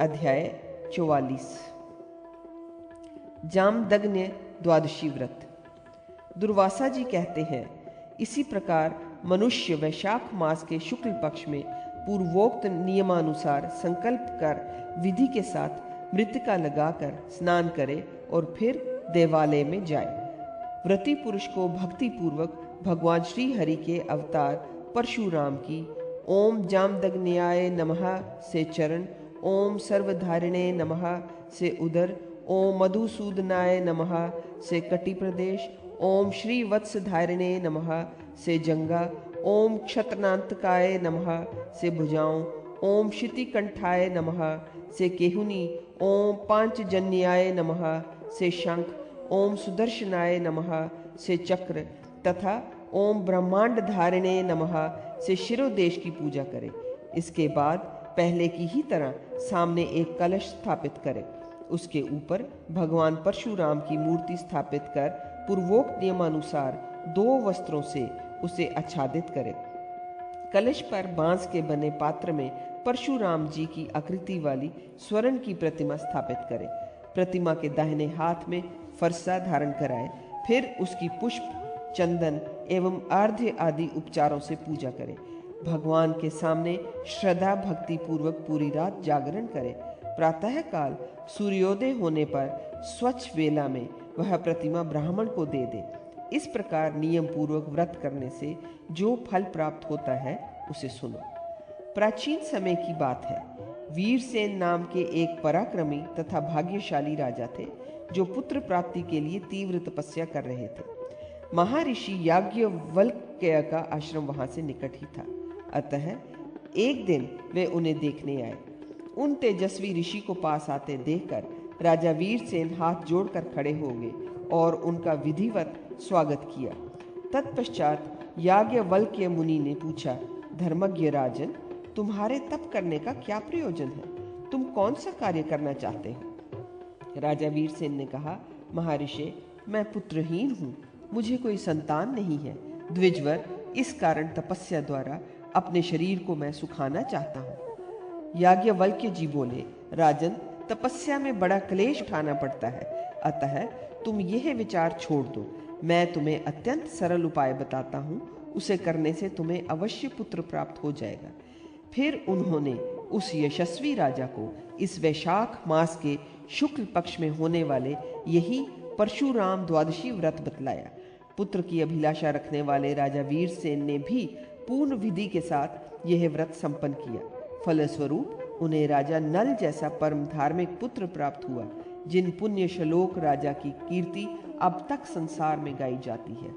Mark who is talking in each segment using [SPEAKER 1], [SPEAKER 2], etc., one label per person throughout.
[SPEAKER 1] अध्याय 44। जामदग्नि द्वादशी व्रत। दुर्वासा जी कहते हैं, इसी प्रकार मनुष्य वैशाख मास के शुक्ल पक्ष में पूर्वोक्त नियमानुसार संकल्प कर विधि के साथ मृतिका लगाकर स्नान करे और फिर देवालय में जाए। व्रती पुरुष को भक्ति पूर्वक भगवान श्री हरि के अवतार परशुराम की ओम जामदग्न्याय नमः से चरण, ओम सर्वधारिणे नमः से उदर, ओम मधुसूदनाय नमः से कटि प्रदेश, ओम श्री वत्सधारिणे नमः से जंगा, ओम क्षत्रनांतकाय नमः से भुजाओं, ओम क्षितिकंठाय नमः से केहुनी, ओम पांचजन्याय नमः से शंख, ओम सुदर्शनाय नमः से चक्र तथा ओम ब्रह्मांड धारिणे नमः से शिरोदेश की पूजा करे। इसके बाद पहले की ही तरह सामने एक कलश स्थापित करे। उसके ऊपर भगवान परशुराम की मूर्ति स्थापित कर पूर्वोक्त नियमानुसार 2 वस्त्रों से उसे आच्छादित करे। कलश पर बांस के बने पात्र में परशुराम जी की आकृति वाली स्वर्ण की प्रतिमा स्थापित करे। प्रतिमा के दाहिने हाथ में फरसा धारण कराए। फिर उसकी पुष्प, चंदन एवं अर्घ्य आदि उपचारों से पूजा करे। भगवान के सामने श्रद्धा भक्ति पूर्वक पूरी रात जागरण करे। प्रातः काल सूर्योदय होने पर स्वच्छ वेला में वह प्रतिमा ब्राह्मण को दे दे। इस प्रकार नियम पूर्वक व्रत करने से जो फल प्राप्त होता है उसे सुनो। प्राचीन समय की बात है। वीरसेन नाम के एक पराक्रमी तथा भाग्यशाली राजा थे, जो पुत्र प्राप्ति के लिए तीव्र तपस्या कर रहे थे। महर्षि याज्ञवल्क्य का आश्रम वहां से निकट ही था। अतः एक दिन वे उन्हें देखने आए। उन तेजस्वी ऋषि को पास आते देखकर राजा वीरसेन हाथ जोड़कर खड़े हो गए और उनका विधिवत स्वागत किया। तत्पश्चात याज्ञवल्क्य मुनि ने पूछा, धर्मज्ञ राजन, तुम्हारे तप करने का क्या प्रयोजन है? तुम कौन सा कार्य करना चाहते हो? राजा वीरसेन ने कहा, महर्षि, मैं पुत्रहीन हूँ, मुझे कोई संतान नहीं है। द्विजवर, इस कारण तपस्या द्वारा अपने शरीर को मैं सुखाना चाहता हूँ। याज्ञवल्क्य जी बोले, राजन, तपस्या में बड़ा क्लेश उठाना पड़ता है, अतः तुम यह विचार छोड़ दो। मैं तुम्हें अत्यंत सरल उपाय बताता हूँ, उसे करने से तुम्हें अवश्य पुत्र प्राप्त हो जाएगा। फिर उन्होंने उस यशस्वी राजा को इस वैशाख मास के शुक्ल पक्ष में होने वाले यही परशुराम द्वादशी व्रत बतलाया। पुत्र की अभिलाषा रखने वाले राजा वीरसेन ने भी पूर्ण विधि के साथ यह व्रत संपन्न किया। फलस्वरूप उन्हें राजा नल जैसा परम धार्मिक पुत्र प्राप्त हुआ, जिन पुण्य श्लोक राजा की कीर्ति अब तक संसार में गाई जाती है।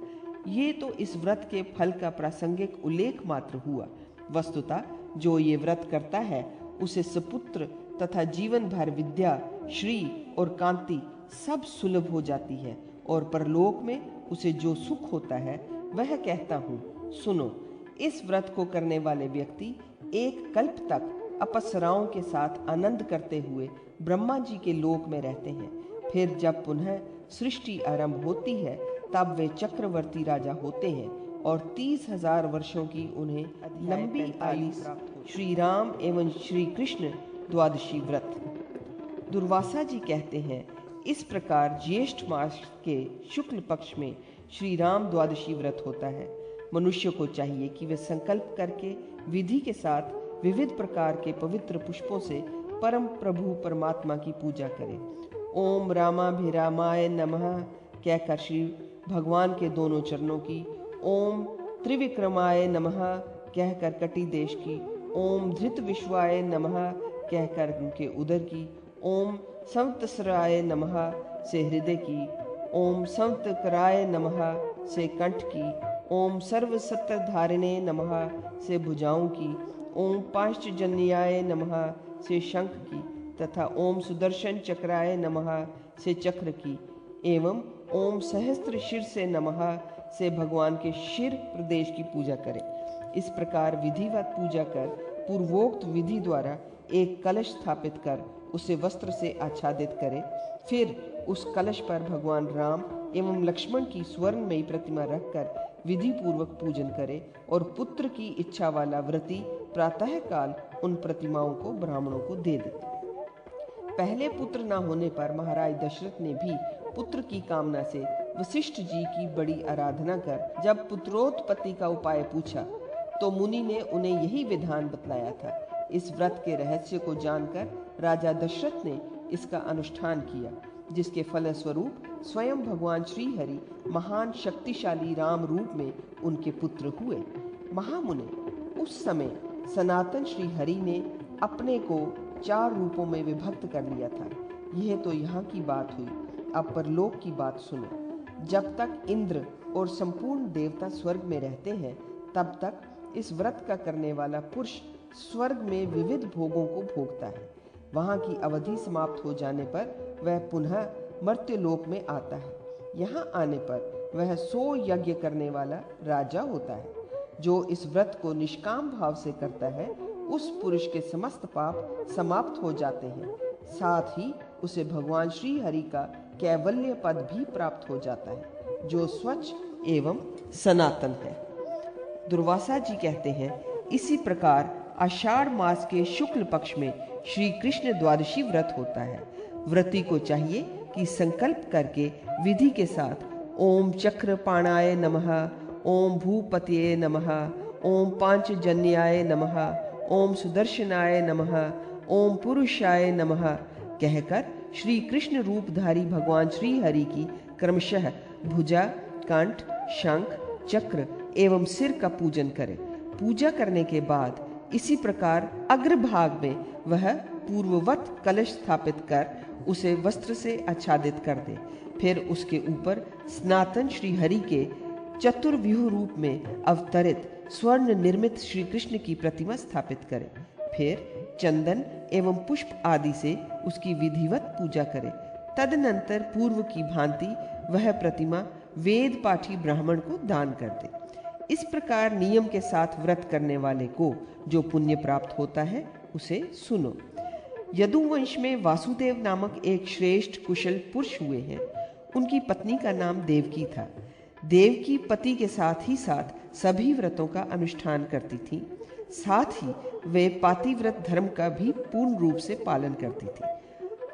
[SPEAKER 1] ये तो इस व्रत के फल का प्रासंगिक उल्लेख मात्र हुआ। वस्तुतः जो ये व्रत करता है उसे सपुत्र तथा जीवन भर विद्या, श्री और कांति सब सुलभ हो जाती है, और परलोक में उसे जो सुख होता है वह कहता हूँ, सुनो। इस व्रत को करने वाले व्यक्ति एक कल्प तक अप्सराओं के साथ आनंद करते हुए ब्रह्मा जी के लोक में रहते हैं। फिर जब पुनः सृष्टि आरंभ होती है तब वे चक्रवर्ती राजा होते हैं और 30,000 वर्षों की उन्हें लंबी आयु प्राप्त हो। श्री राम एवं श्री कृष्ण द्वादशी व्रत। दुर्वासा जी कहते हैं, इस प्रकार ज्येष्ठ मास के शुक्ल पक्ष में श्री राम द्वादशी व्रत होता है। मनुष्य को चाहिए कि वे संकल्प करके विधि के साथ विविध प्रकार के पवित्र पुष्पों से परम प्रभु परमात्मा की पूजा करें। ओम रामाभिरामाय नमः कहकर श्री भगवान के दोनों चरणों की, ओम त्रिविक्रमाय नमः कहकर कटि देश की, ओम धृत विश्वाय नमः कहकर उनके उदर की, ओम संवत्सराय नमः से हृदय की, ओम संवत्कराय नमः से कंठ की, ओम सर्वसत्रधारिणे नमः से भुजाओं की, ओम पांचजन्याय नमः से शंख की तथा ओम सुदर्शन चक्राय नमः से चक्र की, एवं ओम सहस्त्र शिर से नमः से भगवान के शिर प्रदेश की पूजा करें। इस प्रकार विधिवत पूजा कर पूर्वोक्त विधि द्वारा एक कलश स्थापित कर उसे वस्त्र से आच्छादित करें। फिर उस कलश पर भगवान राम एवं लक्ष्मण की स्वर्णमयी प्रतिमा रखकर विधि पूर्वक पूजन करे और पुत्र की इच्छा वाला व्रती प्रातः काल उन प्रतिमाओं को ब्राह्मणों को दे दे। पहले पुत्र न होने पर महाराज दशरथ ने भी पुत्र की कामना से वशिष्ठ जी की बड़ी आराधना कर जब पुत्रोत्पत्ति का उपाय पूछा तो मुनि ने उन्हें यही विधान बतलाया था। इस व्रत के रहस्य को जानकर राजा दशरथ ने इसका अनुष्ठान किया, जिसके फलस्वरूप स्वयं भगवान श्री हरि महान शक्तिशाली राम रूप में उनके पुत्र हुए। महामुने, उस समय सनातन श्री हरि ने अपने को 4 रूपों में विभक्त कर लिया था। यह तो यहाँ की बात हुई, अब परलोक की बात सुनो। जब तक इंद्र और संपूर्ण देवता स्वर्ग में रहते हैं, तब तक इस व्रत का करने वाला पुरुष स्वर्ग में विविध भोगों को भोगता है। वहाँ की अवधि समाप्त हो जाने पर वह पुनः मर्त्यलोक में आता है। यहाँ आने पर वह 100 यज्ञ करने वाला राजा होता है। जो इस व्रत को निष्काम भाव से करता है, उस पुरुष के समस्त पाप समाप्त हो जाते हैं। साथ ही उसे भगवान श्री हरि का कैवल्य पद भी प्राप्त हो जाता है, जो स्वच्छ एवं सनातन है। दुर्वासा जी कहते हैं, इसी प्रकार आषाढ़ मास के शुक्ल पक्ष में श्री कृष्ण द्वादशी व्रत होता है। व्रती को चाहिए कि संकल्प करके विधि के साथ ओम चक्रपाणाय नमः, ओम भूपतये नमः, ओम पांचजन्याय नमः, ओम सुदर्शनाय नमः, ओम पुरुषाय नमः कहकर श्री कृष्ण रूपधारी भगवान श्री हरि की क्रमशः भुजा, कंठ, शंख, चक्र एवं सिर का पूजन करें। पूजा करने के बाद इसी प्रकार अग्रभाग में वह पूर्ववत कलश स्थापित कर उसे वस्त्र से आच्छादित कर दे। फिर उसके ऊपर सनातन श्री हरि के चतुर्व्यूह रूप में अवतरित स्वर्ण निर्मित श्री कृष्ण की प्रतिमा स्थापित करें। फिर चंदन एवं पुष्प आदि से उसकी विधिवत पूजा करें। तदनंतर पूर्व की भांति वह प्रतिमा वेद पाठी ब्राह्मण को दान कर दे। इस प्रकार नियम के साथ व्रत करने वाले को जो पुण्य प्राप्त होता है, उसे सुनो। यदुवंश में वासुदेव नामक एक श्रेष्ठ कुशल पुरुष हुए हैं। उनकी पत्नी का नाम देवकी था। देवकी पति के साथ ही साथ सभी व्रतों का अनुष्ठान करती थी। साथ ही वे पातिव्रत धर्म का भी पूर्ण रूप से पालन करती थी।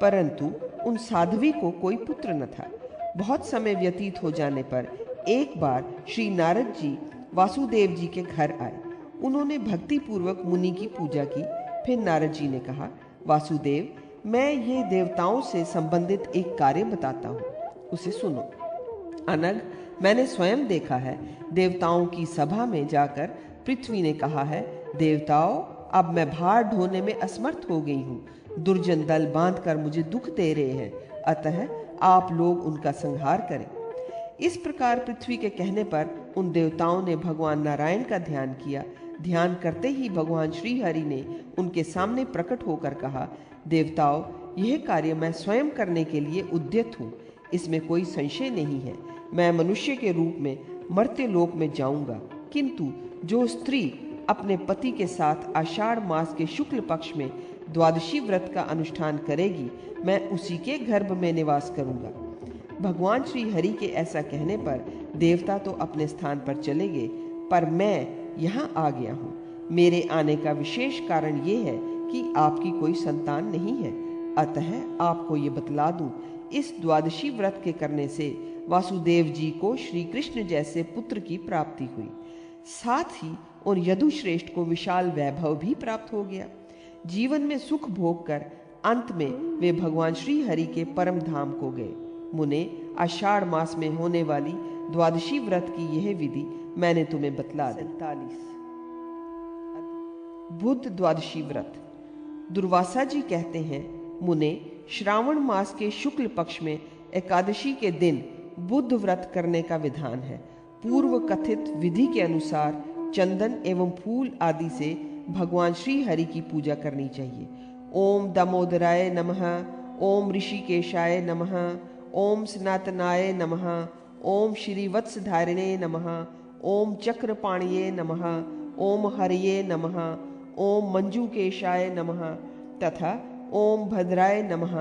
[SPEAKER 1] परंतु उन साध्वी को कोई पुत्र न था। बहुत समय व्यतीत हो जाने पर एक बार श्री नारद जी वासुदेव जी के घर आए। उन्होंने भक्ति पूर्वक मुनि की पूजा की। फिर नारद जी ने कहा, वासुदेव, मैं ये देवताओं से संबंधित एक कार्य बताता हूँ, उसे सुनो। अनग, मैंने स्वयं देखा है। देवताओं की सभा में जाकर पृथ्वी ने कहा है, देवताओं, अब मैं भार ढोने में असमर्थ हो गई हूँ। दुर्जन दल बांधकर मुझे दुख दे रहे हैं, अतः आप लोग उनका संहार करें। इस प्रकार पृथ्वी के कहने पर उन देवताओं ने भगवान नारायण का ध्यान किया। ध्यान करते ही भगवान श्री हरि ने उनके सामने प्रकट होकर कहा, देवताओं, यह कार्य मैं स्वयं करने के लिए उद्यत हूँ। इसमें कोई संशय नहीं है। मैं मनुष्य के रूप में मर्त्यलोक में जाऊंगा, किंतु जो स्त्री अपने पति के साथ आषाढ़ मास के शुक्ल पक्ष में द्वादशी व्रत का अनुष्ठान करेगी, मैं उसी के गर्भ में निवास करूंगा। भगवान श्री हरि के ऐसा कहने पर देवता तो अपने स्थान पर चले गए, पर मैं यहाँ आ गया हूँ। मेरे आने का विशेष कारण ये है कि आपकी कोई संतान नहीं है, अतः आपको ये बतला दूं, इस द्वादशी व्रत के करने से वासुदेव जी को श्री कृष्ण जैसे पुत्र की प्राप्ति हुई। साथ ही उन यदुश्रेष्ठ को विशाल वैभव भी प्राप्त हो गया। जीवन में सुख भोग कर अंत में वे भगवान श्री हरि के परम धाम को गए। मुने, आषाढ़ मास में होने वाली द्वादशी व्रत की यह विधि मैंने तुम्हें बतला दी। 47 बुध द्वादशी व्रत। दुर्वासा जी कहते हैं, मुने, श्रावण मास के शुक्ल पक्ष में एकादशी के दिन बुध व्रत करने का विधान है। पूर्व कथित विधि के अनुसार चंदन एवं फूल आदि से भगवान श्री हरि की पूजा करनी चाहिए। ओम दामोदराय नमः, ओम ऋषिकेशाय नमः, ओम सनातनाय नमः, ओम श्री वत्सधारिणे नमः, ओम चक्रपाणिये नमः, ओम हरिये नमः, ओम मंजूकेशाय नमः तथा ओम भद्राय नमः।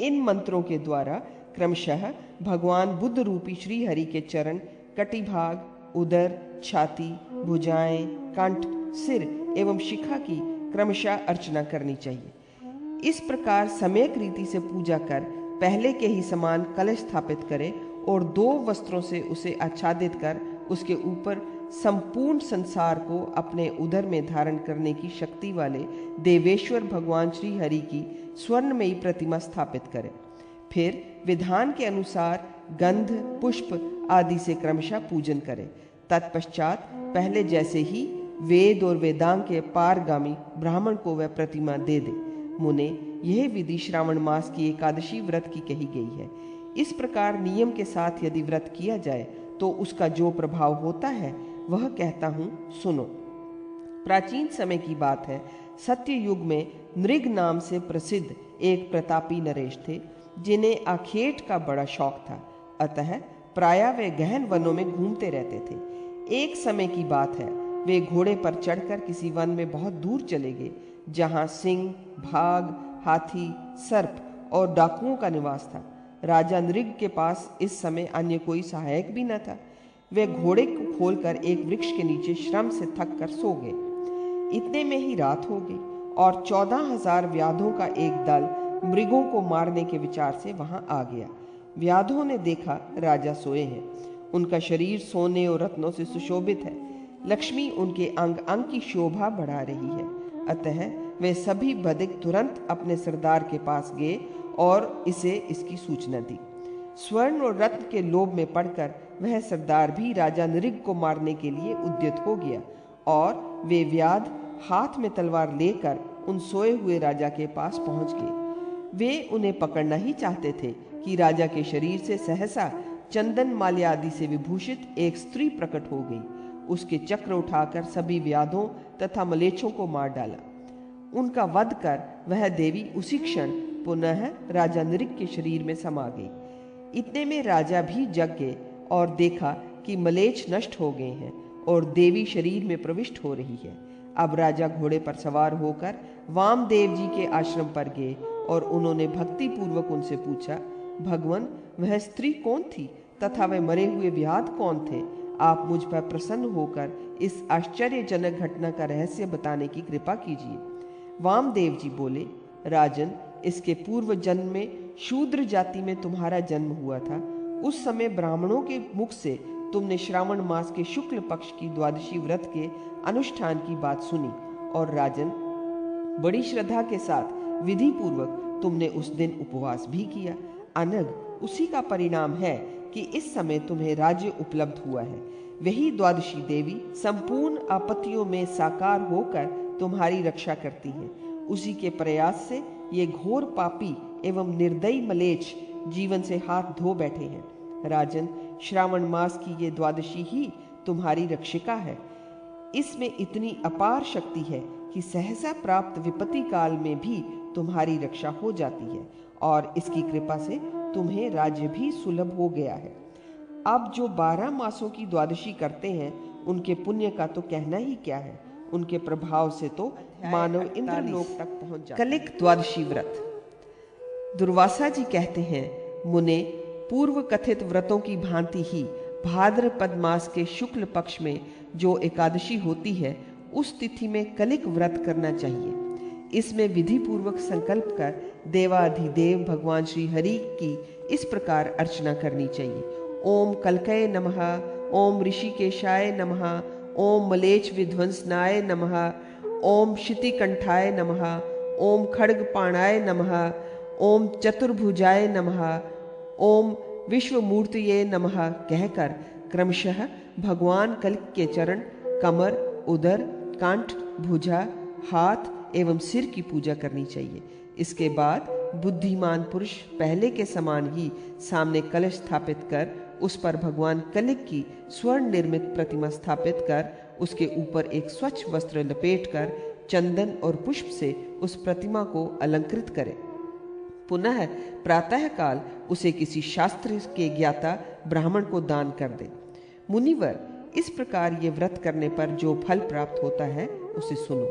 [SPEAKER 1] इन मंत्रों के द्वारा क्रमशः भगवान बुद्ध रूपी श्री हरि के चरण, कटिभाग, उदर, छाती, भुजाएं, कंठ, सिर एवं शिखा की क्रमशः अर्चना करनी चाहिए। इस प्रकार सम्यक रीति से पूजा कर पहले के ही समान कलश स्थापित करे और 2 वस्त्रों से उसे आच्छादित कर उसके ऊपर संपूर्ण संसार को अपने उदर में धारण करने की शक्ति वाले देवेश्वर भगवान श्री हरि की स्वर्णमयी प्रतिमा स्थापित करे। फिर विधान के अनुसार गंध, पुष्प आदि से क्रमशः पूजन करे। तत्पश्चात पहले जैसे ही वेद और वेदांग के पारगामी ब्राह्मण को वह प्रतिमा दे दे। मुने, यह विधि श्रावण मास की एकादशी व्रत की कही गई है। इस प्रकार नियम के साथ यदि व्रत किया जाए तो उसका जो प्रभाव होता है वह कहता हूँ, सुनो। प्राचीन समय की बात है। सत्य युग में नृग नाम से प्रसिद्ध एक प्रतापी नरेश थे, जिन्हें आखेट का बड़ा शौक था। अतः प्रायः वे गहन वनों में घूमते रहते थे। एक समय की बात है, वे घोड़े पर चढ़कर किसी वन में बहुत दूर चले गए, जहाँ सिंह, भाग, हाथी, सर्प और डाकुओं का निवास था। राजा नृग के पास इस समय अन्य कोई सहायक भी न था। वे घोड़े को खोलकर एक वृक्ष के नीचे श्रम से थक कर सो गए। इतने में ही रात हो गई और 14,000 व्याधों का एक दल मृगों को मारने के विचार से वहां आ गया। व्याधों ने देखा राजा सोए हैं। उनका शरीर सोने और रत्नों से सुशोभित है। लक्ष्मी उनके अंग अंग की शोभा बढ़ा रही है। अतः वे सभी बधिक तुरंत अपने सरदार के पास गए और इसे इसकी सूचना दी। स्वर्ण और रत्न के लोभ में पड़कर वह सरदार भी राजा नृग को मारने के लिए उद्यत हो गया और वे व्याध हाथ में तलवार लेकर उन सोए हुए राजा के पास पहुंच गए। वे उन्हें पकड़ना ही चाहते थे कि राजा के शरीर से सहसा चंदन माल्या आदि से विभूषित एक स्त्री प्रकट हो गई। उसके चक्र उठाकर सभी व्याधों तथा मलेच्छों को मार डाला। उनका वध कर वह देवी उसी क्षण पुनः राजा नृग के शरीर में समा गई। इतने में राजा भी जग गए और देखा कि मलेच्छ नष्ट हो गए हैं और देवी शरीर में प्रविष्ट हो रही है। अब राजा घोड़े पर सवार होकर वामदेव जी के आश्रम पर गए और उन्होंने भक्ति पूर्वक उनसे पूछा, भगवान, वह स्त्री कौन थी तथा वह मरे हुए व्याध कौन थे? आप मुझ पर प्रसन्न होकर इस आश्चर्यजनक घटना का रहस्य बताने की कृपा कीजिए। वामदेव जी बोले, राजन, इसके पूर्व जन्म में शूद्र जाति में तुम्हारा जन्म हुआ था। उस समय ब्राह्मणों के मुख से तुमने श्रावण मास के शुक्ल पक्ष की द्वादशी व्रत के अनुष्ठान की बात सुनी और राजन, बड़ी श्रद्धा के साथ विधि पूर्वक तुमने उस दिन उपवास भी किया। अनग उसी का परिणाम है कि इस समय तुम्हें राज्य उपलब्ध हुआ है। वही द्वादशी देवी संपूर्ण आपत्तियों में साकार होकर तुम्हारी रक्षा करती है। उसी के प्रयास से ये घोर पापी एवं निर्दयी मलेच्छ जीवन से हाथ धो बैठे हैं। राजन, श्रावण मास की ये द्वादशी ही तुम्हारी रक्षिका है। इसमें इतनी अपार शक्ति है कि सहसा प्राप्त विपत्ति काल में भी तुम्हारी रक्षा हो जाती है और इसकी कृपा से तुम्हें राज्य भी सुलभ हो गया है। अब जो 12 मासों की द्वादशी करते हैं उनके पुण्य का तो कहना ही क्या है। उनके प्रभाव से तो मानव इंद्रलोक तक पहुंच जाता है। कलिक द्वादशी व्रत। दुर्वासा जी कहते हैं, मुने, पूर्व कथित व्रतों की भांति ही भाद्रपद मास के शुक्ल पक्ष में जो एकादशी होती है उस तिथि में कलिक व्रत करना चाहिए। इसमें विधि पूर्वक संकल्प कर देवाधिदेव भगवान श्री हरि की इस प्रकार अर्चना करनी चाहिए। ओम कल्कये नमः, ओम ऋषिकेशाय नमः, ओम मलेच्छ विध्वंसनाय नमः, ओम शितिकंठाय नमः, ओम खड्गपाणाय नमः, ओम चतुर्भुजाय नमः, ओम विश्वमूर्तये नमः कहकर क्रमशः भगवान कल्क के चरण, कमर, उदर, कंठ, भुजा, हाथ एवं सिर की पूजा करनी चाहिए। इसके बाद बुद्धिमान पुरुष पहले के समान ही सामने कलश स्थापित कर उस पर भगवान कलिक की स्वर्ण निर्मित प्रतिमा स्थापित कर उसके ऊपर एक स्वच्छ वस्त्र लपेटकर चंदन और पुष्प से उस प्रतिमा को अलंकृत करे। पुनः प्रातः काल उसे किसी शास्त्र के ज्ञाता ब्राह्मण को दान कर दे। मुनिवर, इस प्रकार ये व्रत करने पर जो फल प्राप्त होता है उसे सुनो।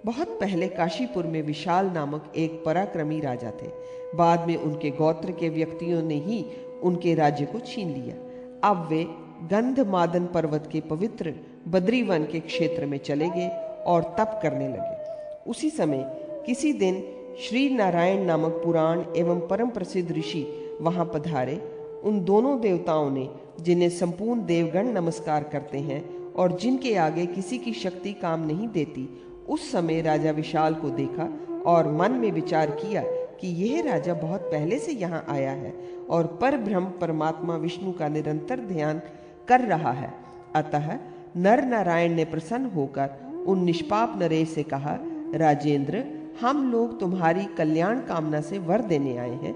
[SPEAKER 1] बहुत पहले काशीपुर में विशाल नामक एक पराक्रमी राजा थे। बाद में उनके गोत्र के व्यक्तियों ने ही उनके राज्य को छीन लिया। अब वे गंधमादन पर्वत के पवित्र बद्रीवन के क्षेत्र में चले गए और तप करने लगे। उसी समय किसी दिन श्री नारायण नामक पुराण एवं परम प्रसिद्ध ऋषि वहां पधारे। उन दोनों देवताओं ने, जिन्हें संपूर्ण देवगण नमस्कार करते हैं और जिनके आगे किसी की शक्ति काम नहीं देती, उस समय राजा विशाल को देखा और मन में विचार किया कि यह राजा बहुत पहले से यहाँ आया है और परब्रह्म परमात्मा विष्णु का निरंतर ध्यान कर रहा है। अतः नर नारायण ने प्रसन्न होकर उन निष्पाप नरेश से कहा, राजेंद्र, हम लोग तुम्हारी कल्याण कामना से वर देने आए हैं,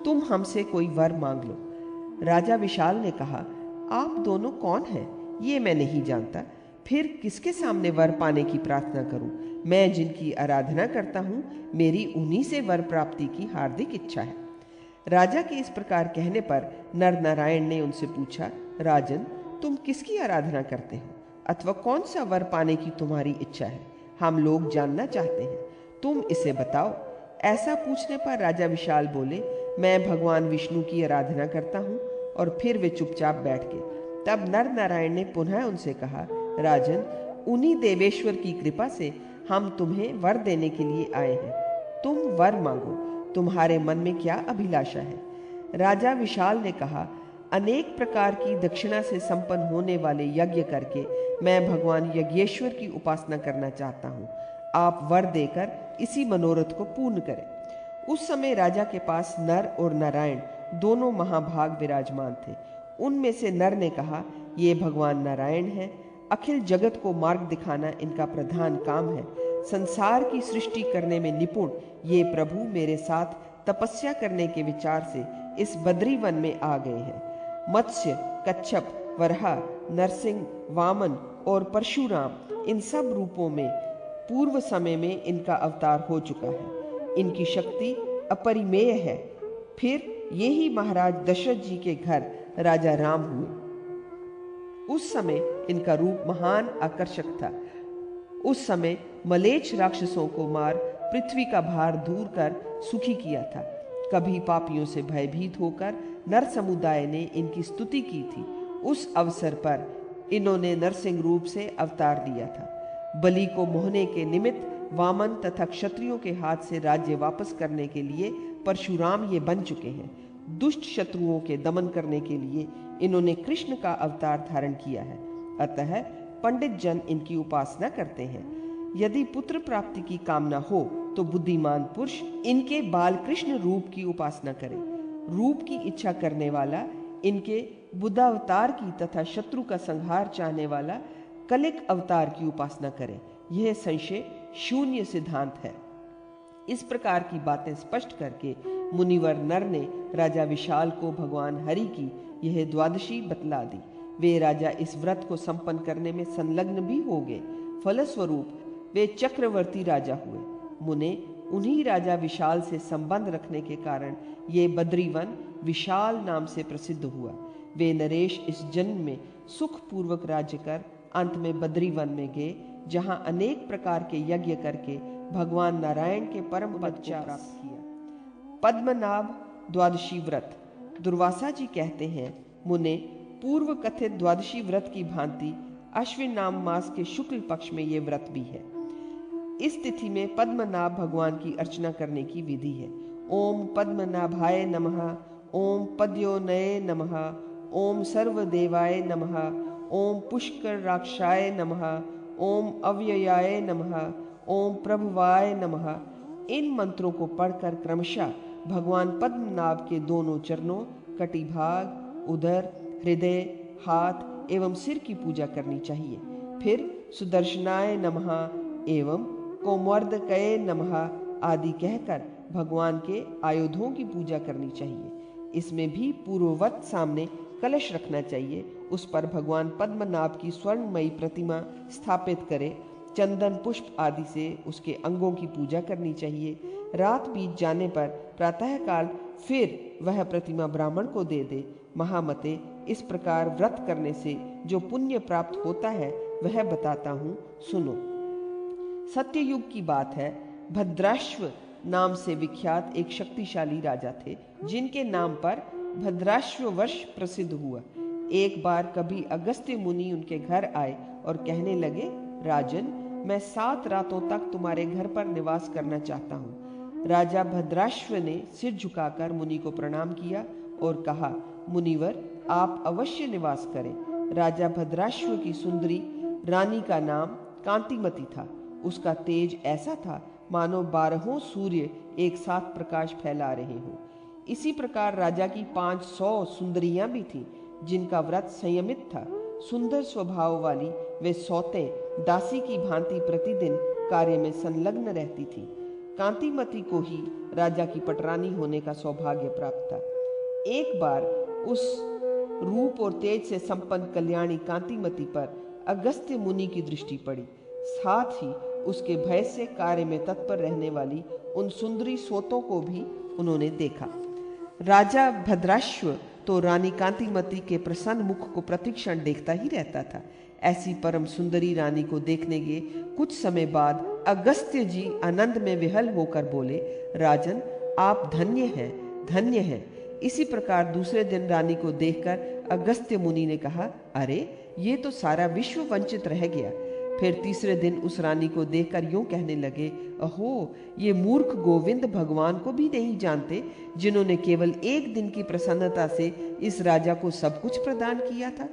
[SPEAKER 1] तुम हमसे कोई वर मांग लो। राजा विशाल ने कहा, आप दोनों कौन हैं? ये मैं नहीं जानता, फिर किसके सामने वर पाने की प्रार्थना करूं? मैं जिनकी आराधना करता हूं, मेरी उन्हीं से वर प्राप्ति की हार्दिक इच्छा है। राजा के इस प्रकार कहने पर नर नारायण ने उनसे पूछा, राजन, तुम किसकी आराधना करते हो अथवा कौन सा वर पाने की तुम्हारी इच्छा है? हम लोग जानना चाहते हैं, तुम इसे बताओ। ऐसा पूछने पर राजा विशाल बोले, मैं भगवान विष्णु की आराधना करता हूँ। और फिर वे चुपचाप बैठ गए। तब नर नारायण ने पुनः उनसे कहा, राजन, उन्हीं देवेश्वर की कृपा से हम तुम्हें वर देने के लिए आए हैं। तुम वर मांगो, तुम्हारे मन में क्या अभिलाषा है? राजा विशाल ने कहा, अनेक प्रकार की दक्षिणा से संपन्न होने वाले यज्ञ करके मैं भगवान यज्ञेश्वर की उपासना करना चाहता हूँ। आप वर देकर इसी मनोरथ को पूर्ण करें। उस समय राजा के पास नर और नारायण दोनों महाभाग विराजमान थे। उनमें से नर ने कहा, ये भगवान नारायण हैं, अखिल जगत को मार्ग दिखाना इनका प्रधान काम है। संसार की सृष्टि करने में निपुण ये प्रभु मेरे साथ तपस्या करने के विचार से इस बद्री वन में आ गए हैं। मत्स्य, कच्छप, वराह, नरसिंह, वामन और परशुराम, इन सब रूपों में पूर्व समय में इनका अवतार हो चुका है। इनकी शक्ति अपरिमेय है। फिर ये ही महाराज दशरथ जी के घर राजा राम हुए। उस समय इनका रूप महान आकर्षक था। उस समय मलेच्छ राक्षसों को मार पृथ्वी का भार दूर कर सुखी किया था। कभी पापियों से भयभीत होकर नर समुदाय ने इनकी स्तुति की थी। उस अवसर पर इन्होंने नरसिंह रूप से अवतार लिया था। बलि को मोहने के निमित्त वामन तथा क्षत्रियों के हाथ से राज्य वापस करने के लिए परशुराम ये बन चुके हैं। दुष्ट शत्रुओं के दमन करने के लिए इन्होंने कृष्ण का अवतार धारण किया है। अतः पंडित जन इनकी उपासना करते हैं। यदि पुत्र प्राप्ति की कामना हो तो बुद्धिमान पुरुष इनके बाल कृष्ण रूप की उपासना करे। रूप की इच्छा करने वाला इनके बुद्धावतार की तथा शत्रु का संहार चाहने वाला कलिक अवतार की उपासना करे। यह संशय शून्य सिद्धांत है। इस प्रकार की बातें स्पष्ट करके मुनिवर नर ने राजा विशाल को भगवान हरि की यह द्वादशी बतला दी। वे राजा इस व्रत को संपन्न करने में संलग्न भी हो गए। फलस्वरूप वे चक्रवर्ती राजा हुए। मुने उन्हीं राजा विशाल से संबंध रखने के कारण ये बद्रीवन विशाल नाम से प्रसिद्ध हुआ। वे नरेश इस जन्म में सुख पूर्वक राज्य कर अंत में बद्रीवन में गए, जहां अनेक प्रकार के यज्ञ करके भगवान नारायण के परम पद को प्राप्त किया। पद्मनाभ द्वादशी व्रत। दुर्वासा जी कहते हैं, मुने, पूर्व कथित द्वादशी व्रत की भांति अश्विन नाम मास के शुक्ल पक्ष में ये व्रत भी है। इस तिथि में पद्मनाभ भगवान की अर्चना करने की विधि है। ओम पद्मनाभाय नमः, ओम पद्योनये नमः, ओम सर्वदेवाय नमः, ओम पुष्कर राक्षाय नमः, ओम अव्ययाय नमः, ओम प्रभुवाय नमः। इन मंत्रों को पढ़कर क्रमशः भगवान पद्मनाभ के दोनों चरणों, कटिभाग, उदर, हृदय, हाथ एवं सिर की पूजा करनी चाहिए। फिर सुदर्शनाय नमः एवं कोमर्दकये नमः आदि कहकर भगवान के आयुधों की पूजा करनी चाहिए। इसमें भी पूर्ववत सामने कलश रखना चाहिए। उस पर भगवान पद्मनाभ की स्वर्णमयी प्रतिमा स्थापित करे। चंदन पुष्प आदि से उसके अंगों की पूजा करनी चाहिए। रात बीत जाने पर प्रातःकाल फिर वह प्रतिमा ब्राह्मण को दे दे। महामते, इस प्रकार व्रत करने से जो पुण्य प्राप्त होता है वह बताता हूँ, सुनो। सत्ययुग की बात है। भद्राश्व नाम से विख्यात एक शक्तिशाली राजा थे, जिनके नाम पर भद्राश्व वर्ष प्रसिद्ध हुआ। एक बार कभी अगस्त्य मुनि उनके घर आए और कहने लगे, राजन, मैं 7 रातों तक तुम्हारे घर पर निवास करना चाहता हूँ। राजा भद्राश्व ने सिर झुकाकर मुनि को प्रणाम किया और कहा, मुनिवर, आप अवश्य निवास करें। राजा भद्राश्व की सुंदरी रानी का नाम कांतिमती था। उसका तेज ऐसा था मानो 12 सूर्य एक साथ प्रकाश फैला रहे हों। इसी प्रकार राजा की 500 सुंदरियां भी थीं, जिनका व्रत संयमित था। सुंदर स्वभाव वाली वे सौतें दासी की भांति प्रतिदिन कार्य में संलग्न रहती थी। कांतिमती को ही राजा की पटरानी होने का सौभाग्य प्राप्त था। एक बार उस रूप और तेज से संपन्न कल्याणी कांतिमती पर अगस्त्य मुनि की दृष्टि पड़ी। साथ ही उसके भय से कार्य में तत्पर रहने वाली उन सुंदरी सोतों को भी उन्होंने देखा। राजा भद्राश्व तो रानी कांतिमती के प्रसन्न मुख को प्रतिक्षण देखता ही रहता था। ऐसी परम सुंदरी रानी को देखने के कुछ समय बाद अगस्त्य जी आनंद में विहल होकर बोले, राजन, आप धन्य हैं, धन्य हैं। इसी प्रकार दूसरे दिन रानी को देखकर अगस्त्य मुनि ने कहा, अरे, ये तो सारा विश्व वंचित रह गया। फिर तीसरे दिन उस रानी को देखकर यूं कहने लगे, अहो, ये मूर्ख गोविंद भगवान को भी नहीं जानते, जिन्होंने केवल एक दिन की प्रसन्नता से इस राजा को सब कुछ प्रदान किया था।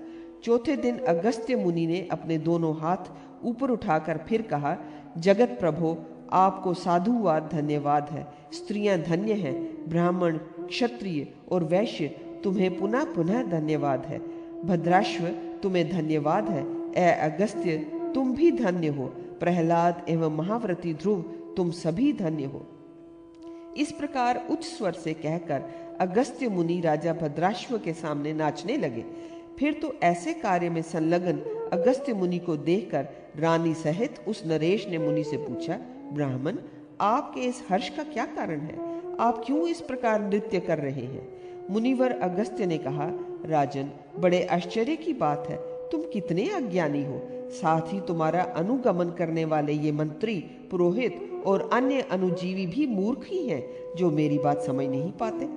[SPEAKER 1] चौथे दिन अगस्त्य मुनि ने अपने दोनों हाथ ऊपर उठाकर फिर कहा, जगत प्रभो, आपको साधुवाद धन्यवाद है। स्त्रियां धन्य हैं, ब्राह्मण, क्षत्रिय और वैश्य तुम्हें पुनः पुनः धन्यवाद है। भद्राश्व, तुम्हें धन्यवाद है। ए अगस्त्य, तुम भी धन्य हो। प्रहलाद एवं महाव्रती ध्रुव, तुम सभी धन्य हो। इस प्रकार उच्च स्वर से कहकर अगस्त्य मुनि राजा भद्राश्व के सामने नाचने लगे। फिर तो ऐसे कार्य में संलग्न अगस्त्य मुनि को देखकर रानी सहित उस नरेश ने मुनि से पूछा, ब्राह्मण, आपके इस हर्ष का क्या कारण है? आप क्यों इस प्रकार नृत्य कर रहे हैं? मुनिवर अगस्त्य ने कहा, राजन, बड़े आश्चर्य की बात है, तुम कितने अज्ञानी हो। साथ ही तुम्हारा अनुगमन करने वाले ये मंत्री, पुरोहित और अन्य अनुजीवी भी मूर्ख ही हैं, जो मेरी बात समझ नहीं पाते।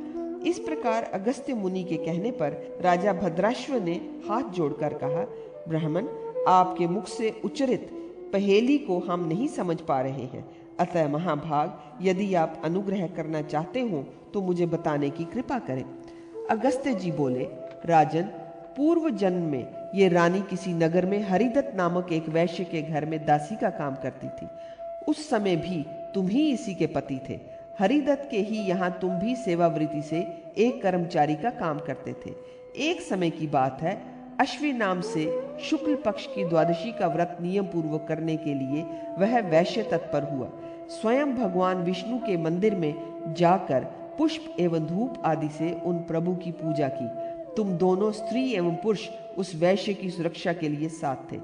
[SPEAKER 1] इस प्रकार अगस्त्य मुनि के कहने पर राजा भद्राश्व ने हाथ जोड़कर कहा, ब्राह्मण, आपके मुख से उच्चरित पहेली को हम नहीं समझ पा रहे हैं। अतः महाभाग, यदि आप अनुग्रह करना चाहते हो तो मुझे बताने की कृपा करें। अगस्त्य जी बोले, राजन, पूर्व जन्म में ये रानी किसी नगर में हरिदत्त नामक एक वैश्य के घर में दासी का काम करती थी। उस समय भी तुम ही इसी के पति थे। हरिदत्त के ही यहाँ तुम भी सेवावृत्ति से एक कर्मचारी का काम करते थे। एक समय की बात है, अश्वी नाम से शुक्ल पक्ष की द्वादशी का व्रत नियम पूर्वक करने के लिए वह वैश्य तत्पर हुआ। स्वयं भगवान विष्णु के मंदिर में जाकर पुष्प एवं धूप आदि से उन प्रभु की पूजा की। तुम दोनों स्त्री एवं पुरुष उस वैश्य की सुरक्षा के लिए साथ थे।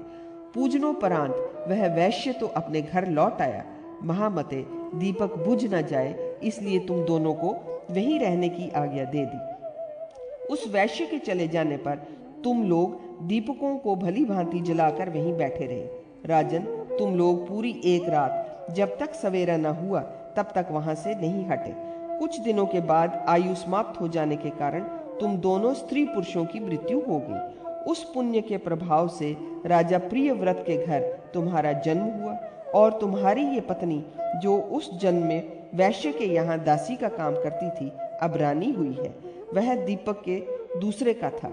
[SPEAKER 1] पूजनोपरांत वह वैश्य तो अपने घर लौट आया। महामते, दीपक बुझ न जाए, इसलिए तुम दोनों को वहीं रहने की आज्ञा दे दी। उस वैश्य के चले जाने पर तुम लोग दीपकों को भली भांति जलाकर वहीं बैठे रहे। राजन, तुम लोग पूरी एक रात, जब तक सवेरा न हुआ तब तक वहां से नहीं हटे। कुछ दिनों के बाद आयु समाप्त हो जाने के कारण तुम दोनों स्त्री पुरुषों की मृत्यु हो गई। उस पुण्य के प्रभाव से राजा प्रियव्रत के घर तुम्हारा जन्म हुआ और तुम्हारी ये पत्नी, जो उस जन्म में वैश्य के यहाँ दासी का काम करती थी, अब रानी हुई है। वह दीपक के दूसरे का था।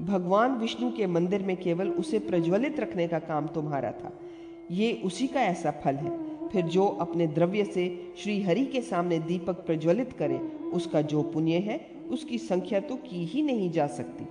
[SPEAKER 1] भगवान विष्णु के मंदिर में केवल उसे प्रज्वलित रखने का काम तुम्हारा था। ये उसी का ऐसा फल है। फिर जो अपने द्रव्य से श्री हरि के सामने दीपक प्रज्वलित करे, उसका जो पुण्य है उसकी संख्या तो की ही नहीं जा सकती।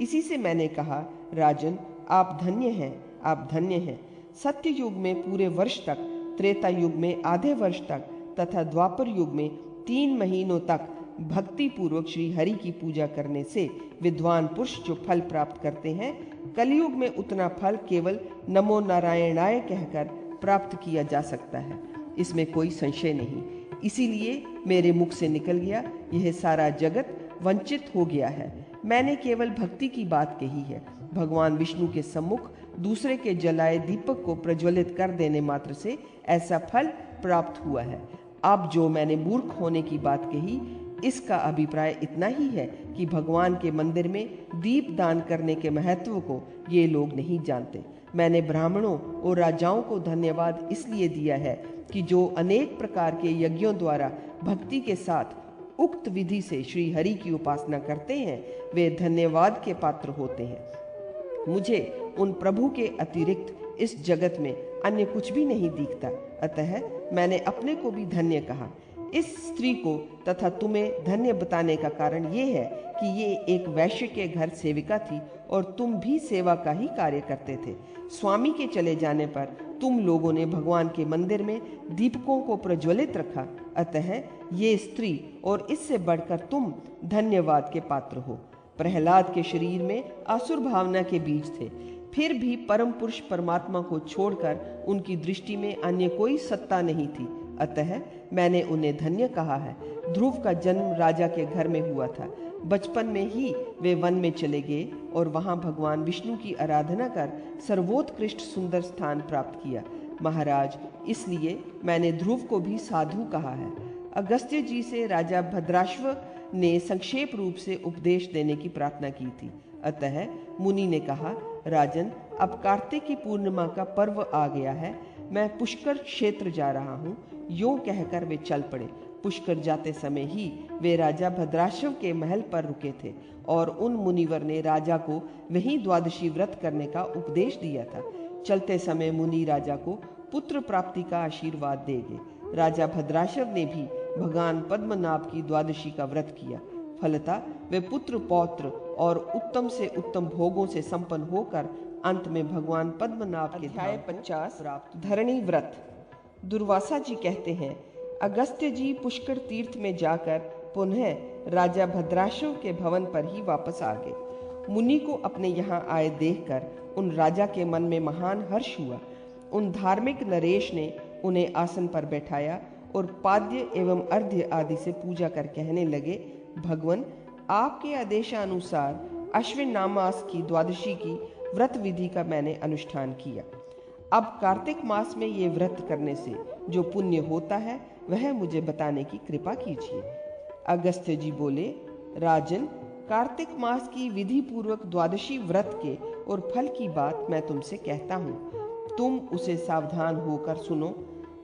[SPEAKER 1] इसी से मैंने कहा, राजन, आप धन्य हैं, आप धन्य हैं। सत्य युग में पूरे वर्ष तक, त्रेता युग में आधे वर्ष तक तथा द्वापर युग में 3 महीनों तक भक्ति पूर्वक श्री हरि की पूजा करने से विद्वान पुरुष जो फल प्राप्त करते हैं, कलयुग में उतना फल केवल नमो नारायणाय कहकर प्राप्त किया जा सकता है। इसमें कोई संशय नहीं। इसीलिए मेरे मुख से निकल गया, यह सारा जगत वंचित हो गया है। मैंने केवल भक्ति की बात कही है। भगवान विष्णु के सम्मुख दूसरे के जलाए दीपक को प्रज्वलित कर देने मात्र से ऐसा फल प्राप्त हुआ है। अब जो मैंने मूर्ख होने की बात कही, इसका अभिप्राय इतना ही है कि भगवान के मंदिर में दीप दान करने के महत्व को ये लोग नहीं जानते। मैंने ब्राह्मणों और राजाओं को धन्यवाद इसलिए दिया है कि जो अनेक प्रकार के यज्ञों द्वारा भक्ति के साथ उक्त विधि से श्री हरि की उपासना करते हैं, वे धन्यवाद के पात्र होते हैं। मुझे उन प्रभु के अतिरिक्त इस जगत में अन्य कुछ भी नहीं दिखता, अतः मैंने अपने को भी धन्य कहा। इस स्त्री को तथा तुम्हें धन्य बताने का कारण ये है कि ये एक वैश्य के घर सेविका थी और तुम भी सेवा का ही कार्य करते थे। स्वामी के चले जाने पर तुम लोगों ने भगवान के मंदिर में दीपकों को प्रज्वलित रखा, अतः ये स्त्री और इससे बढ़कर तुम धन्यवाद के पात्र हो। प्रहलाद के शरीर में आसुर भावना के बीज थे, फिर भी परम पुरुष परमात्मा को छोड़कर उनकी दृष्टि में अन्य कोई सत्ता नहीं थी, अतः मैंने उन्हें धन्य कहा है। ध्रुव का जन्म राजा के घर में हुआ था। बचपन में ही वे वन में चले गए और वहां भगवान विष्णु की आराधना कर सर्वोत्कृष्ट सुंदर स्थान प्राप्त किया। महाराज, इसलिए मैंने ध्रुव को भी साधु कहा है। अगस्त्य जी से राजा भद्राश्व ने संक्षेप रूप से उपदेश देने की प्रार्थना की थी, अतः मुनि ने कहा, राजन, अब कार्तिक की पूर्णिमा का पर्व आ गया है, मैं पुष्कर क्षेत्र जा रहा हूँ। यूं कहकर वे चल पड़े। पुष्कर जाते समय ही वे राजा भद्राश्व के महल पर रुके थे और उन मुनिवर ने राजा को वहीं द्वादशी व्रत करने का उपदेश दिया था। चलते समय मुनि राजा को पुत्र प्राप्ति का आशीर्वाद देंगे। राजा भद्राश्व ने भी भगवान पद्मनाभ की द्वादशी का व्रत किया। फलतः वे पुत्र पौत्र और उत्तम से उत्तम भोगों से संपन्न होकर अंत में भगवान पद्मनाभ के अध्याय 50 धरणी व्रत। दुर्वासा जी कहते हैं, अगस्त्य जी पुष्कर तीर्थ में जाकर पुनः राजा भद्राश्व के भवन पर ही वापस आ गए। मुनि को अपने यहाँ आए देखकर उन राजा के मन में महान हर्ष हुआ। उन धार्मिक नरेश ने उन्हें आसन पर बैठाया और पाद्य एवं अर्घ्य आदि से पूजा कर कहने लगे, भगवान, आपके आदेशानुसार अश्विन नाम मास की द्वादशी की व्रत विधि का मैंने अनुष्ठान किया। अब कार्तिक मास में ये व्रत करने से जो पुण्य होता है वह मुझे बताने की कृपा कीजिए। अगस्त्य जी बोले, राजन, कार्तिक मास की विधि पूर्वक द्वादशी व्रत के और फल की बात मैं तुमसे कहता हूँ, तुम उसे सावधान होकर सुनो।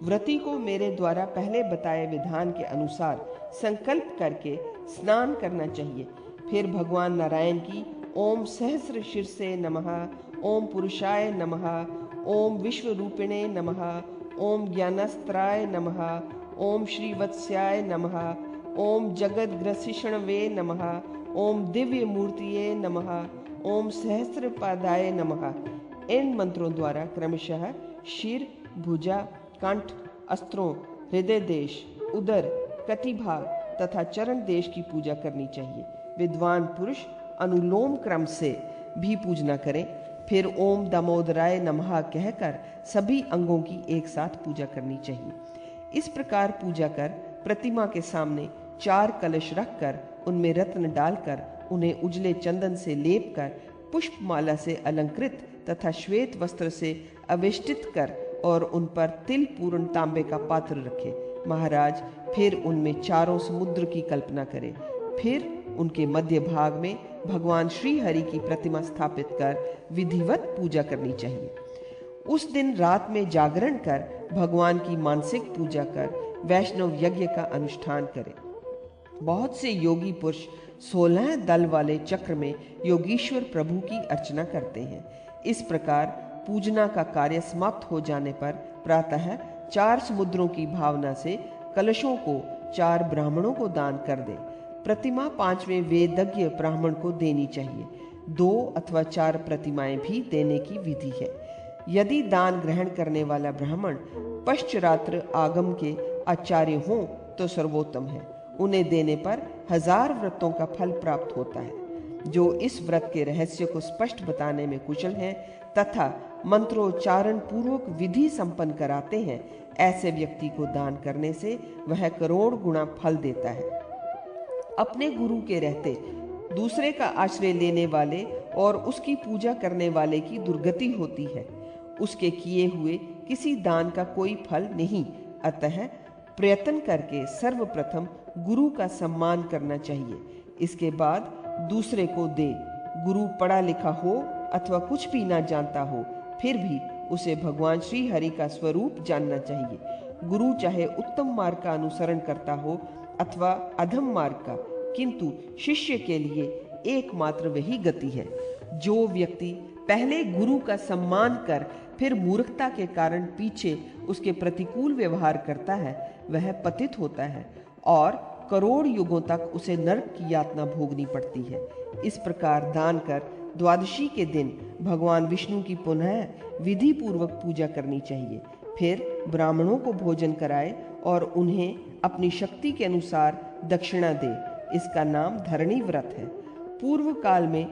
[SPEAKER 1] व्रती को मेरे द्वारा पहले बताए विधान के अनुसार संकल्प करके स्नान करना चाहिए। फिर भगवान नारायण की ओम सहस्र शीर्षे नमः, ओम पुरुषाय नमः, ओम विश्वरूपिणे नमः, ओम ज्ञानस्त्राय नमः, ओम श्रीवत्स्याय नमः, ओम जगद्ग्रसिष्णवे नमः, ओम दिव्य मूर्तिये नमः, ओम सहस्रपादाय नमः। इन मंत्रों द्वारा क्रमशः शिर, भुजा, कंठ, अस्त्रों, हृदय देश, उदर, कटिभाग तथा चरण देश की पूजा करनी चाहिए। विद्वान पुरुष अनुलोम क्रम से भी पूजना करें। फिर ओम दामोदराय नमः कहकर सभी अंगों की एक साथ पूजा करनी चाहिए। इस प्रकार पूजा कर प्रतिमा के सामने 4 कलश रखकर उनमें रत्न डालकर उन्हें उजले चंदन से लेप कर पुष्पमाला से अलंकृत तथा श्वेत वस्त्र से अवेष्टित कर और उन पर तिल पूर्ण तांबे का पात्र रखे। महाराज, फिर उनमें चारों समुद्र की कल्पना करें। फिर उनके मध्य भाग में भगवान श्री हरि की प्रतिमा स्थापित कर विधिवत पूजा करनी चाहिए। उस दिन रात में जागरण कर भगवान की मानसिक पूजा कर वैष्णव यज्ञ का अनुष्ठान करें। बहुत से योगी पुरुष 16 दल वाले चक्र में योगीश्वर प्रभु की अर्चना करते हैं। इस प्रकार पूजना का कार्य समाप्त हो जाने पर प्रातः 4 समुद्रों की भावना से कलशों को 4 ब्राह्मणों को दान कर दे। प्रतिमा 5वें वेदज्ञ ब्राह्मण को देनी चाहिए। 2 अथवा 4 प्रतिमाएं भी देने की विधि है। यदि दान ग्रहण करने वाला ब्राह्मण पश्चरात्र आगम के आचार्य हों तो सर्वोत्तम है। उन्हें देने पर 1000 व्रतों का फल प्राप्त होता है। जो इस व्रत के रहस्य को स्पष्ट बताने में कुशल हैं तथा मंत्रोच्चारण पूर्वक विधि संपन्न कराते हैं, ऐसे व्यक्ति को दान करने से वह करोड़ गुना फल देता है। अपने गुरु के रहते दूसरे का आश्रय लेने वाले और उसकी पूजा करने वाले की दुर्गति होती है। उसके किए हुए किसी दान का कोई फल नहीं। अतः प्रयत्न करके सर्वप्रथम गुरु का सम्मान करना चाहिए। इसके बाद दूसरे को दे। गुरु पढ़ा लिखा हो अथवा कुछ भी ना जानता हो, फिर भी उसे भगवान श्री हरि का स्वरूप जानना चाहिए। गुरु चाहे उत्तम मार्ग का अनुसरण करता हो अथवा अधम मार्ग का, किंतु शिष्य के लिए एकमात्र वही गति है। जो व्यक्ति पहले गुरु का सम्मान कर फिर मूर्खता के कारण पीछे उसके प्रतिकूल व्यवहार करता है, वह पतित होता है और करोड़ युगों तक उसे नरक की यातना भोगनी पड़ती है। इस प्रकार दान कर द्वादशी के दिन भगवान विष्णु की पुनः विधि पूर्वक पूजा करनी चाहिए। फिर ब्राह्मणों को भोजन कराए और उन्हें अपनी शक्ति के अनुसार दक्षिणा दे। इसका नाम धरणी व्रत है। पूर्व काल में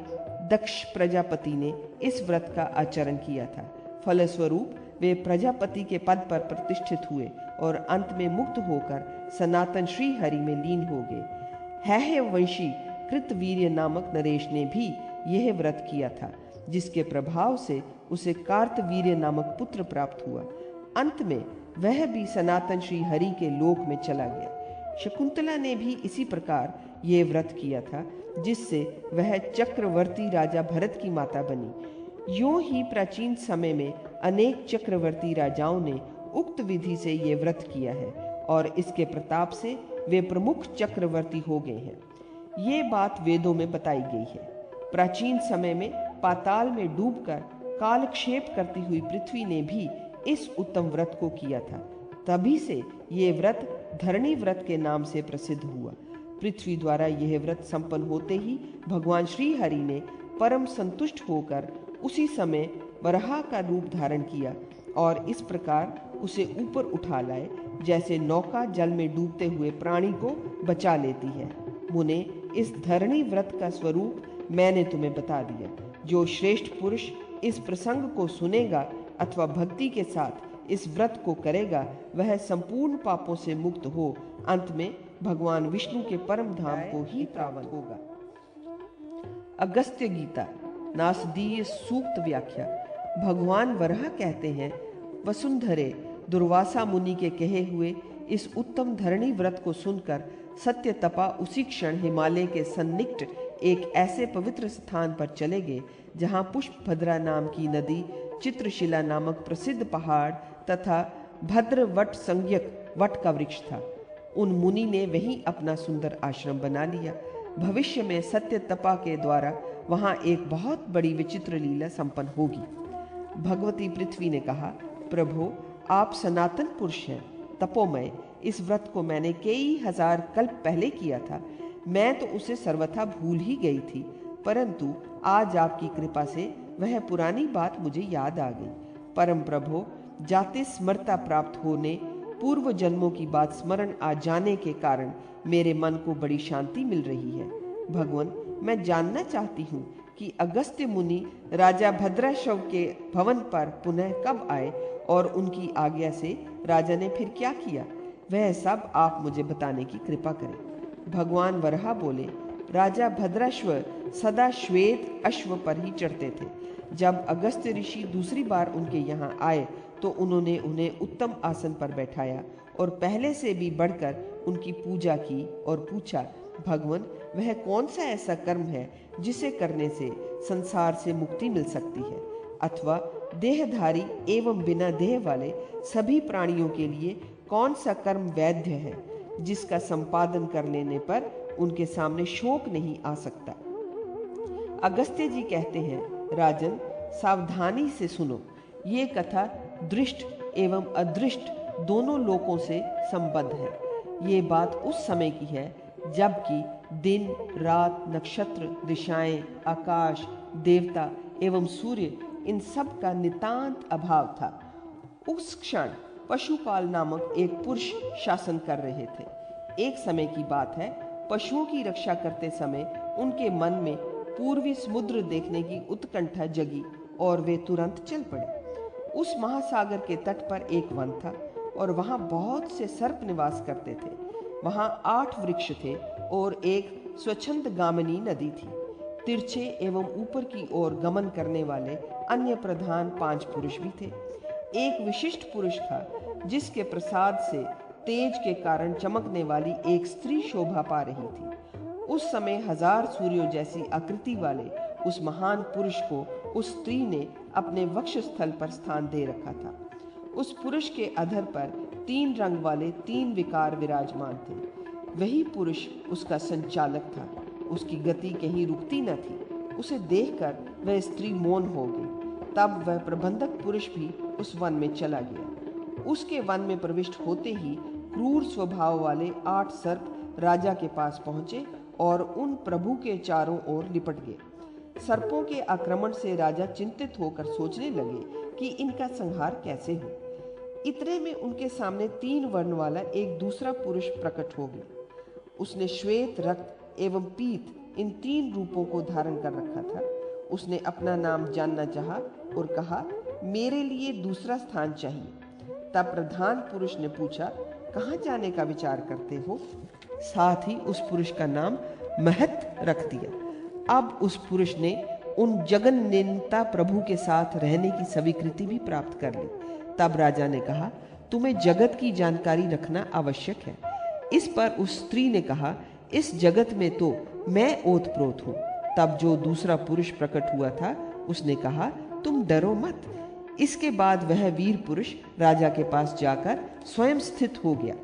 [SPEAKER 1] दक्ष प्रजापति ने इस व्रत का आचरण किया था। फलस्वरूप वे प्रजापति के पद पर प्रतिष्ठित हुए और अंत में मुक्त होकर सनातन श्री हरि में लीन हो गए। हैहयवंशी कृतवीर्य नामक नरेश ने भी यह व्रत किया था, जिसके प्रभाव से उसे कार्तवीर्य नामक पुत्र प्राप्त हुआ। अंत में वह भी सनातन श्री हरि के लोक में चला गया। शकुंतला ने भी इसी प्रकार ये व्रत किया था, जिससे वह चक्रवर्ती राजा भरत की माता बनी। यूं ही प्राचीन समय में अनेक चक्रवर्ती राजाओं ने उक्त विधि से ये व्रत किया है और इसके प्रताप से वे प्रमुख चक्रवर्ती हो गए हैं। ये बात वेदों में बताई गई है। प्राचीन समय में पाताल में डूबकर कालक्षेप करती हुई पृथ्वी ने भी इस उत्तम व्रत को किया था। तभी से ये व्रत धरणी व्रत के नाम से प्रसिद्ध हुआ। पृथ्वी द्वारा यह व्रत संपन्न होते ही भगवान श्री हरि ने परम संतुष्ट होकर उसी समय वराह का रूप धारण किया और इस प्रकार उसे ऊपर उठा लाए, जैसे नौका जल में डूबते हुए प्राणी को बचा लेती है। मुने, इस धरणी व्रत का स्वरूप मैंने तुम्हें बता दिया। जो श्रेष्ठ पुरुष इस प्रसंग को सुनेगा अथवा भक्ति के साथ इस व्रत को करेगा, वह संपूर्ण पापों से मुक्त हो अंत में भगवान विष्णु के परम धाम को ही प्राप्त होगा। अगस्त्य गीता नासदीय सूक्त व्याख्या। भगवान वराह कहते हैं, वसुंधरे, दुर्वासा मुनि के कहे हुए इस उत्तम धरणी व्रत को सुनकर सत्यतपा उसी क्षण हिमालय के सन्निकट एक ऐसे पवित्र स्थान पर चले गए जहाँ पुष्पभद्रा नाम की नदी, चित्रशिला नामक प्रसिद्ध पहाड़ तथा भद्र वट संज्ञक वट का वृक्ष था। उन मुनि ने वहीं अपना सुंदर आश्रम बना लिया। भविष्य में सत्यतपा के द्वारा वहाँ एक बहुत बड़ी विचित्र लीला संपन्न होगी। भगवती पृथ्वी ने कहा, प्रभो, आप सनातन पुरुष हैं, तपोमय। इस व्रत को मैंने कई हजार कल्प पहले किया था। मैं तो उसे सर्वथा भूल ही गई थी, परंतु आज आपकी कृपा से वह पुरानी बात मुझे याद आ गई। परम प्रभो, जाते स्मरता प्राप्त होने, पूर्व जन्मों की बात स्मरण आ जाने के कारण मेरे मन को बड़ी शांति मिल रही है। भगवान, मैं जानना चाहती हूँ कि अगस्त्य मुनि राजा भद्राशव के भवन पर पुनः कब आए और उनकी आज्ञा से राजा ने फिर क्या किया। वह सब आप मुझे बताने की कृपा करें। भगवान वराह बोले, राजा भद्राश्व सदा श्वेत अश्व पर ही चढ़ते थे। जब अगस्त्य ऋषि दूसरी बार उनके यहाँ आए तो उन्होंने उन्हें उत्तम आसन पर बैठाया और पहले से भी बढ़कर उनकी पूजा की और पूछा, भगवान, वह कौन सा ऐसा कर्म है जिसे करने से संसार से मुक्ति मिल सकती है, अथवा देहधारी एवं बिना देह वाले सभी प्राणियों के लिए कौन सा कर्म वैध है जिसका संपादन कर लेने पर उनके सामने शोक नहीं आ सकता। अगस्त्य जी कहते हैं, राजन, सावधानी से सुनो। ये कथा दृष्ट एवं अदृष्ट दोनों लोकों से संबद्ध है। ये बात उस समय की है जबकि दिन, रात, नक्षत्र, दिशाएं, आकाश, देवता एवं सूर्य, इन सब का नितांत अभाव था। उस क्षण पशुपाल नामक एक पुरुष शासन कर रहे थे। एक समय की बात है, पशुओं की रक्षा करते समय उनके मन में पूर्वी समुद्र देखने की उत्कंठा जगी और वे तुरंत चल पड़े। उस महासागर के तट पर एक वन था और वहाँ बहुत से सर्प निवास करते थे। वहाँ 8 वृक्ष थे और एक स्वच्छंद गामिनी नदी थी। तिरछे एवं ऊपर की ओर गमन करने वाले अन्य प्रधान 5 पुरुष भी थे। एक विशिष्ट पुरुष था जिसके प्रसाद से तेज के कारण चमकने वाली एक स्त्री शोभा पा रही थी। उस समय 1000 सूर्यों जैसी आकृति वाले उस महान पुरुष को उस स्त्री ने अपने वक्षस्थल पर स्थान दे रखा था। उस पुरुष के अधर पर 3 रंग वाले 3 विकार विराजमान थे। वही पुरुष उसका संचालक था। उसकी गति कहीं रुकती न थी। उसे देखकर वह स्त्री मौन हो गई। तब वह प्रबंधक पुरुष भी उस वन में चला गया। उसके वन में प्रविष्ट होते ही क्रूर स्वभाव वाले 8 सर्प राजा के पास पहुंचे और उन प्रभु के चारों ओर लिपट गए। सर्पों के आक्रमण से राजा चिंतित होकर सोचने लगे कि इनका संहार कैसे हो। इतने में उनके सामने 3 वर्ण वाला एक दूसरा पुरुष प्रकट हो गया। उसने श्वेत, रक्त एवं पीत इन 3 रूपों को धारण कर रखा था। उसने अपना नाम जानना चाहा और कहा, मेरे लिए दूसरा स्थान चाहिए। तब प्रधान पुरुष ने पूछा, कहाँ जाने का विचार करते हो? साथ ही उस पुरुष का नाम महत रख दिया। अब उस पुरुष ने उन जगन्नेता प्रभु के साथ रहने की स्वीकृति भी प्राप्त कर ली। तब राजा ने कहा, तुम्हें जगत की जानकारी रखना आवश्यक है। इस पर उस स्त्री ने कहा, इस जगत में तो मैं ओतप्रोत हूँ। तब जो दूसरा पुरुष प्रकट हुआ था उसने कहा, तुम डरो मत। इसके बाद वह वीर पुरुष राजा के पास जाकर स्वयं स्थित हो गया।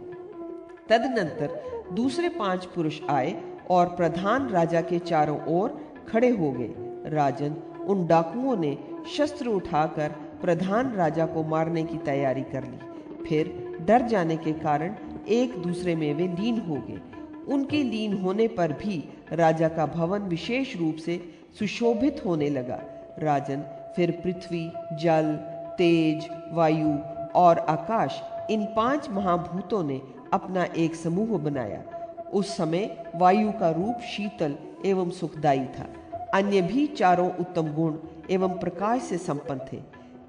[SPEAKER 1] तदनंतर दूसरे 5 पुरुष आए और प्रधान राजा के चारों ओर खड़े हो गए। राजन, उन डाकुओं ने शस्त्र उठाकर प्रधान राजा को मारने की तैयारी कर ली। फिर डर जाने के कारण एक दूसरे में वे लीन हो गए। उनके लीन होने पर भी राजा का भवन विशेष रूप से सुशोभित होने लगा। राजन, फिर पृथ्वी, जल, तेज, वायु और आकाश, इन 5 महाभूतों ने अपना एक समूह बनाया। उस समय वायु का रूप शीतल एवं सुखदायी था। अन्य भी चारों उत्तम गुण एवं प्रकाश से संपन्न थे।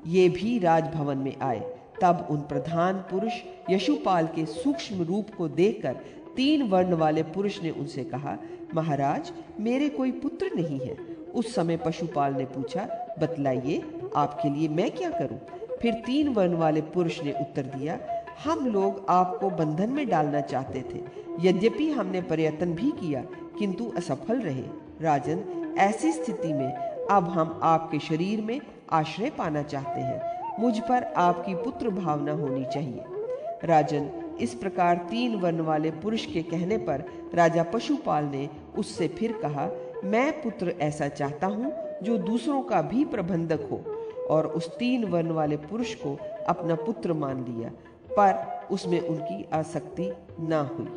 [SPEAKER 1] ये भी राजभवन में आए। तब उन प्रधान पुरुष यशुपाल के सूक्ष्म रूप को देखकर 3 वर्ण वाले पुरुष ने उनसे कहा, महाराज, मेरे कोई पुत्र नहीं है। उस समय पशुपाल ने पूछा, बतलाइए, आपके लिए मैं क्या करूं? फिर 3 वर्ण वाले पुरुष ने उत्तर दिया, हम लोग आपको बंधन में डालना चाहते थे। यद्यपि हमने प्रयत्न भी किया किंतु असफल रहे। राजन, ऐसी स्थिति में अब हम आपके शरीर में आश्रय पाना चाहते हैं। मुझ पर आपकी पुत्र भावना होनी चाहिए। राजन, इस प्रकार 3 वर्ण वाले पुरुष के कहने पर राजा पशुपाल ने उससे फिर कहा, मैं पुत्र ऐसा चाहता हूँ जो दूसरों का भी प्रबंधक हो। और उस 3 वर्ण वाले पुरुष को अपना पुत्र मान लिया, पर उसमें उनकी आसक्ति ना हुई।